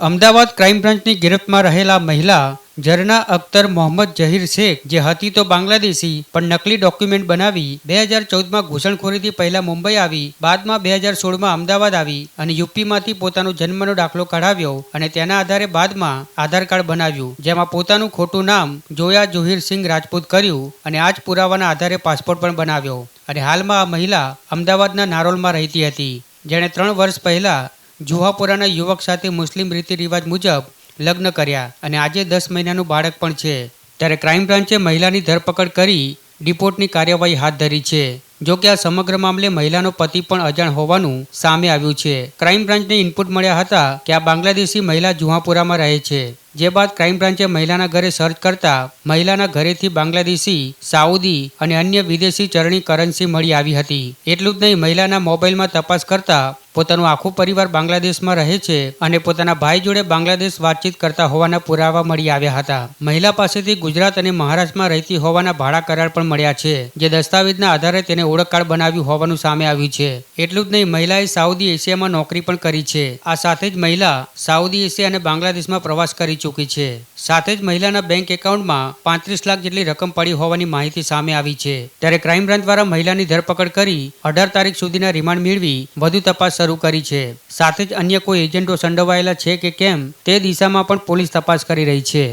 Ahmedabad crime બ્રાન્ચની ગિરફ્તમાં રહેલા મહિલા ઝરના અખ્તર મોહમ્મદ ઝહીર શેખ જે હતી તો બાંગ્લાદેશી પણ નકલી ડોક્યુમેન્ટ બનાવી 2014માં ઘૂસણખોરીથી પહેલા મુંબઈ આવી, બાદમાં 2016માં અમદાવાદ આવી અને યુપીમાંથી પોતાનો જન્મનો દાખલો કઢાવ્યો અને તેના આધારે બાદમાં આધાર કાર્ડ બનાવ્યું, જેમાં પોતાનું ખોટું નામ જોયા જોહીર સિંઘ રાજપૂત કર્યું અને આ જ પુરાવાના આધારે પાસપોર્ટ પણ બનાવ્યો. અને હાલમાં આ મહિલા અમદાવાદના નારોલમાં રહેતી હતી, જેણે 3 વર્ષ પહેલા જુહાપુરાના યુવક સાથે મુસ્લિમ રીતિ રિવાજ મુજબ લગ્ન કર્યા અને આજે 10 મહિનાનું બાળક પણ છે. ત્યારે ક્રાઇમ બ્રાન્ચે મહિલાની ધરપકડ કરી ડિપોર્ટની કાર્યવાહી હાથ ધરી છે. જો કે આ સમગ્ર મામલે મહિલાનો પતિ પણ અજાણ હોવાનું સામે આવ્યું છે. ક્રાઇમ બ્રાન્ચને ઇનપુટ મળ્યા હતા કે આ બાંગ્લાદેશી મહિલા જુહાપુરામાં રહે છે, જે બાદ ક્રાઇમ બ્રાન્ચે મહિલાના ઘરે સર્ચ કરતા મહિલાના ઘરેથી બાંગ્લાદેશી, સાઉદી અને અન્ય વિદેશી ચલણી કરન્સી મળી આવી હતી. એટલું જ નહીં, મહિલાના મોબાઈલમાં તપાસ કરતા પોતાનું આખું પરિવાર બાંગ્લાદેશમાં રહે છે અને પોતાના ભાઈ જોડે બાંગ્લાદેશ વાતચીત કરતા હોવાના પુરાવા મળી આવ્યા હતા. મહિલા પાસેથી ગુજરાત અને મહારાષ્ટ્રમાં રહેતી હોવાના ભાડા કરાર પણ મળ્યા છે, જે દસ્તાવેજના આધારે તેને ઓળખ કાર્ડ બનાવ્યું હોવાનું સામે આવ્યું છે. એટલું જ નહીં, મહિલાએ સાઉદી એશિયામાં નોકરી પણ કરી છે. આ સાથે જ મહિલા સાઉદી એશિયા અને બાંગ્લાદેશમાં પ્રવાસ કરી ચૂકી છે. સાથે જ મહિલાના બેંક એકાઉન્ટમાં 35 લાખ જેટલી રકમ પડી હોવાની માહિતી સામે આવી છે. ત્યારે ક્રાઇમ બ્રાન્ચ દ્વારા મહિલાની ધરપકડ કરી 18 તારીખ સુધીના રિમાન્ડ મેળવી વધુ તપાસ શરૂ કરી છે. સાથે જ અન્ય કોઈ એજન્ટો સંડોવાયેલા છે કે કેમ તે દિશામાં પણ પોલીસ તપાસ કરી રહી છે.